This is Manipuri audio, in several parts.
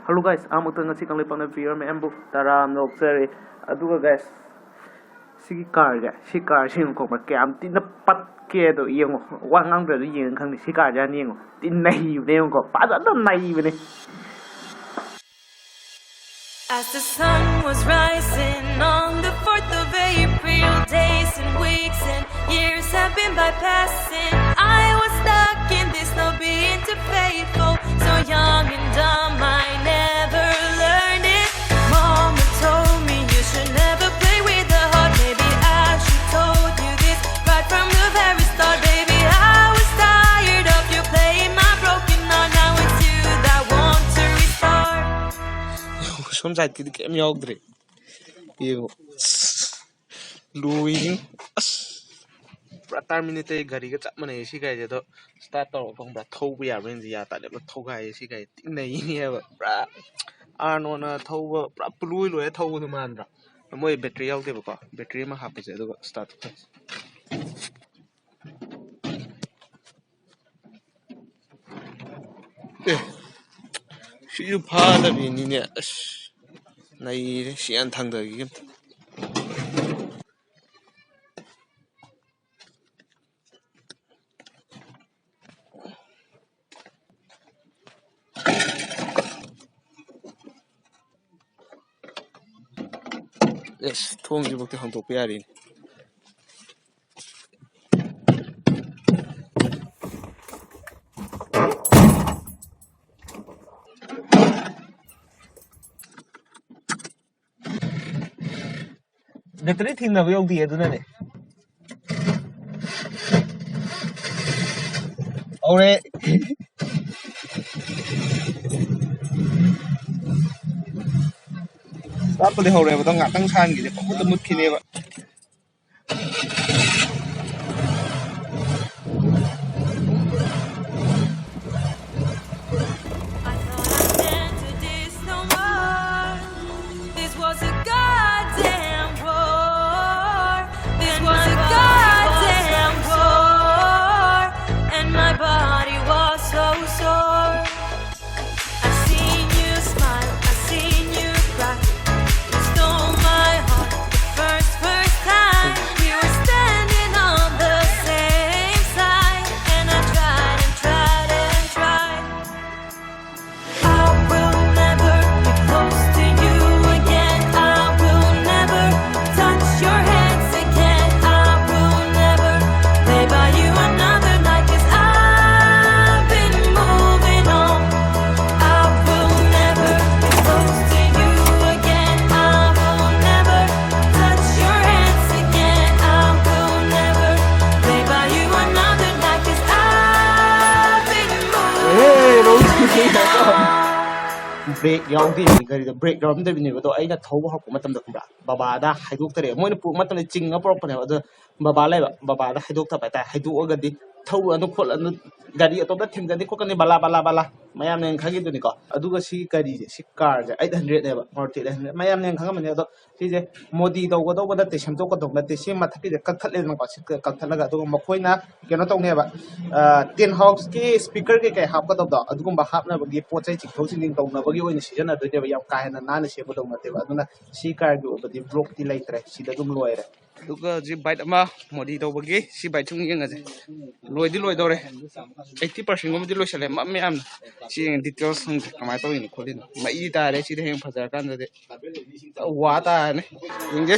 Hello guys, I'm Ngashigi Kangleipak viewer member Taram Noxeri. Aduga guys, si car sing ko ma kam tin na pat ke do yeng wang ang do yeng khang ni si car ja ni tin nai ne ko pa da nai ne. As the sun was rising on the 4th of April, days and weeks and years have been bypassing. I was stuck in this, no being too faithful, so young and dumb, I never learned it. Mama told me you should never play with the heart. Maybe I should told you this right from the very start. Baby, I was tired of you playing my broken heart. Now it's you that want to restart. Sometimes cái em nhau đấy, yêu, lùi, prata minute gari cái chạm mà này xí cái gì đó, start tàu phong bạc thâu bây giờ bên gì à, tại để thâu cái xí cái này như vậy, pra, nó na thâu pra lùi lùi thâu thôi mà anh ra, mới battery out đấy bác, battery mà hấp cái đó start. Sĩ pha là vì như này. Này sẽ ăn thằng đời game. Yes, thong gì bốc thì không tốt bây đi. Battery thing na yung dia doon na eh. Ore. Start đi hậu rồi, tao ngắt tăng sang gì, không có tụt khi này vậy. Break yang di gari da break ram da bini ko ai na thau ha ko matam da kumbra baba da haiduk tare moi na pu matam ching a prop ne da baba lai baba da haiduk ta pai ta haiduk ga di thau anu khol anu gari to da thing ga di ko kan bala mayam ne khagi du ni ko adu ga si gari si car ga 800 ne ba Maruti 800 mayam ne khanga mane do si je modi do go da te sam to ko do da te si ma thaki de kak that le ma ko si kak that la ga do ma khoi na ke no tong ne ba tin house ki speaker ke hap ka do da adu ba hap na ba gi po chai chik thau sing tong na ba gi oi season adu de ba yam kai na na se ba do ma te ba aduna si car go ba di block ti lai tre si da dum loi re duga ji bike ama modi do ba gi si bike chung yeng ga loi di loi do re 80% gom di loi sale ma me am si details sung kamai to ni kholin ma I ta re si de heng phajar kan de wa ta ne inge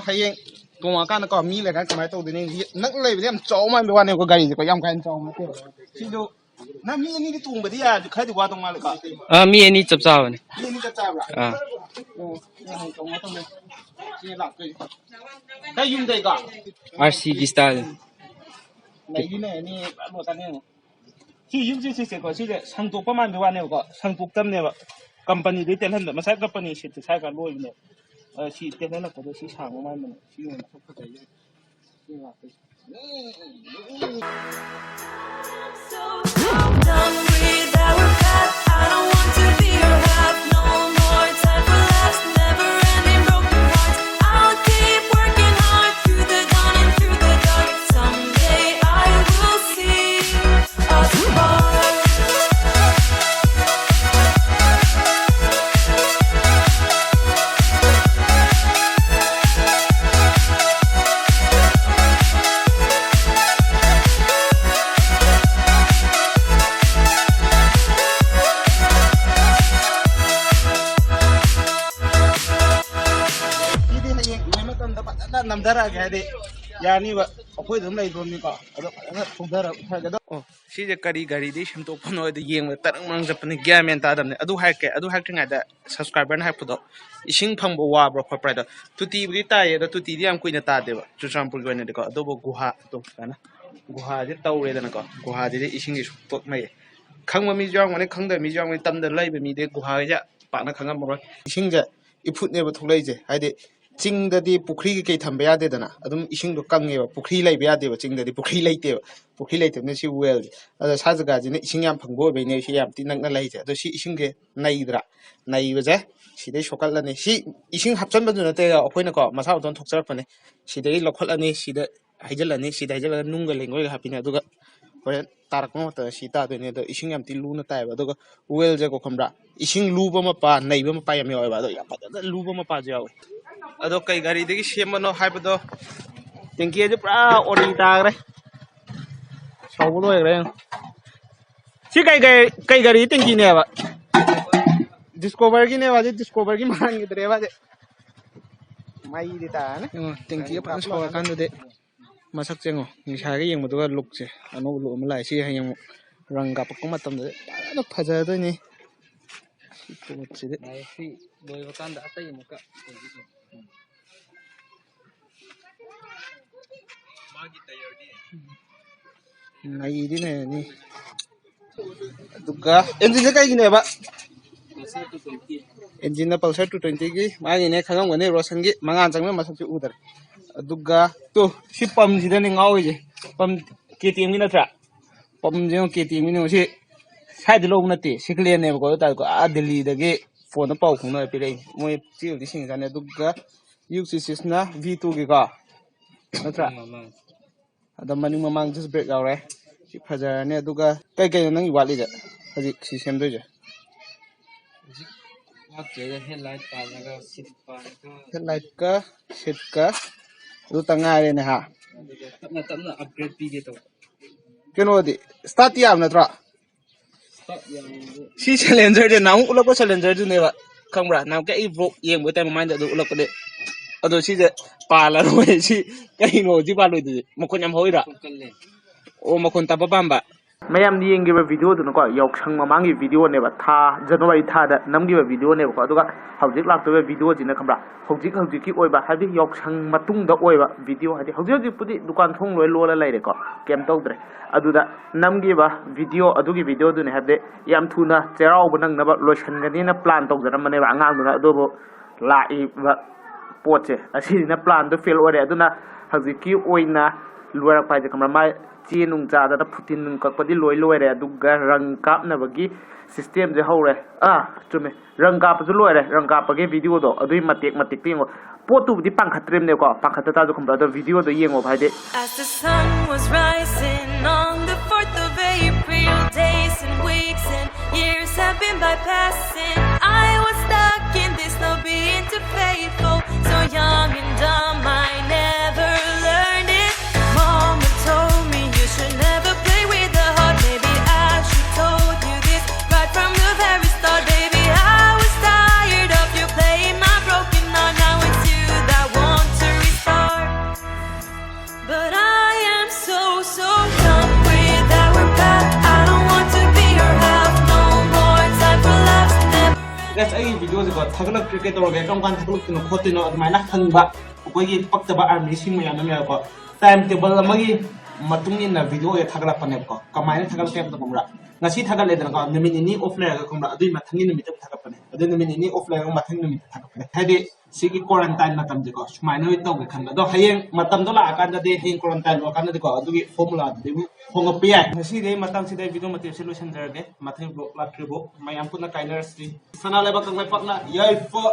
hayeng kung akan ko mi le kan kamai to de ni nak le bi am chaw ma bi wa ne ko gari ko yam kan chaw ma te si do na mi ni tung ba di ya khai di wa tong ma le ka mi ni chap cha ba ni mi ni chap cha ba o ni hai tong ma tong ne si la ke kai yum dai ka RC di style này này ni lo ta ne si yum si ko si de sang tok pa man bi wa ne ko sang tok tam ne ba company de tel han ma sai company si sai ka lo ne ꯁꯤ ꯇꯦꯜꯍꯜꯂꯛꯄꯗ ꯁꯤ ꯁꯥꯡꯕ ꯃꯥꯟꯕꯅꯦ ꯁꯤ ꯑꯣꯏꯅ ꯐꯖꯩ ꯁꯤ ꯂꯥꯛꯇꯣꯏꯁꯦ Done with our path. I don't want to be your half. No more time for laughs. Never ending broken hearts. I'll keep working hard through the dawn and through the dark. Someday I will see us apart. namdara gade yani ba akoi dum lai dom ni ko ado ana thudara phagado si je kari gari di shim to phono de yeng tarang mang japani gyamen ta dam ne adu haike da subscriber na hapudo ising phangbo wa bro khopra da tuti bri ta ye da tuti di am kuina ta de ba chuchampur gone de ko ado bo guha to kana guha je tawre da na ko guha de ising gi tok mai khangma mi jang mane khangda mi jang tam da lai be mi de guha ja pa na khangam mo ising ja iput ne ba thulai je haide ching da di pukri ke thamba ya de dana adum ising do kang ba pukri lai ba ya de ba ching da di pukri lai te ne si well ada sa jaga ji ne ising yam phangbo be ne si yam ti nang na lai je ado si ising ge nai dra nai ba je si dei sokal la ne si ising hapchan ba du na te ga akoi na ko masa don thokchar pa ne si dei lokhol ani si da haijal ani si da haijal nung ga lengoi ga hapina aduga horen tarak mo ta si ta do ne do ising yam ti lu na tai ba aduga well je ko khambra ising lu ba ma pa nai ba ma pa yam yo ba do ya pa da lu ba ma pa je ado kai gari de semano haibado tenki je pura ori tagre saulo egre si kai gari tenki ne ba discover gi ne ba je discover gi mang idre ba je mai de ta ne tenki pa so kan de masak chengo ni sa ge yeng mo look che anu lu ma lai si hayang rang ga pakuma tam de na phaja do ni to chi de si doi ba kan da atai mo ka nai di ne ni duga engine kai gi ne ba engine Pulsar 220 gi ma ni ne khangam gane Roshan gi mangan chang me masak chu udar duga to si pam ji da ni ngau ji pam KTM gi na tra pam je KTM gi no si sai de lo na te siklen ne ko ta ko a Delhi da ge phone pau khung na pe rei moi chi di sing ja ne duga UC6 na V2 gi ka na tra ada maning mamang just break out right si phaja ne aduga kai nang i wali ja haji si sem do ja headlight ka seat ka du tanga re ne ha tapna upgrade pi ge to keno di start yam na tra si challenger de nang ulap ko challenger du ne ba khangbra nam ka i vlog yeng bo time mind du ulap ko de ado si je pa la ro si kai no ji ba lo de makon yam hoi ra o makon ta ba bamba mayam ni yeng ge ba video du ko yok sang mamang gi video ne ba tha January tha da nam gi ba video ne ba ko aduga hojik lak to ba video ji na khambra hojik ki oi ba habi yok sang matung da oi ba video hadi hojik pudi dukan thong loi lo la lai re ko kem to dre aduda nam gi ba video adugi video du ne habde yam thuna cherau ba nang na ba lotion ga ni na plan to jara mane ba angang du na do bo la i ba poche asi na plan do fail ore aduna hajiki oina luara pa je kamra ma chi nung cha da putin nung kak padi loi re aduga rang kap na bagi system je hore chume rang kap ju loi re rang kap ge video do adui matek pingo potu di pangkhatrem ne ko pangkhata ta ju kamra do video do yengo bhai de As the sun was rising on the 4th of April, days and weeks and years have been bypassing. I was stuck in this, no being too faithful, so young and dumb, I never learned it. Mama told me you should never play with the heart. Maybe I should told you this right from the very start. Baby, I was tired of you playing my broken heart. Now it's you that want to restart, but I am so done with our path. I don't want to be your half. No more time for laughs. Never guys ai video je ko thagnak cricket or ge kam kan thagnak no khote no admai na thangba koi gi pakta ba army sing ma yana me ko time table amagi matung in na video e thagla pane ko kamai na thagla tem to kumra ngasi thagal le dana ka numit ni off le ga khambra adui mathangi numit ta thakap pane adu numit ni off le ga mathangi numit thakap pane thadi sigi quarantine matam je ko sumaina wi taw ga khanda do hayeng matam do la kan da de heng quarantine lo kan da ko adu gi formula de honga pi ai ngasi de matam si de video material solution jarge mathang block la tribo mayam puna kainer sti sana le ba kangai pakna yai fo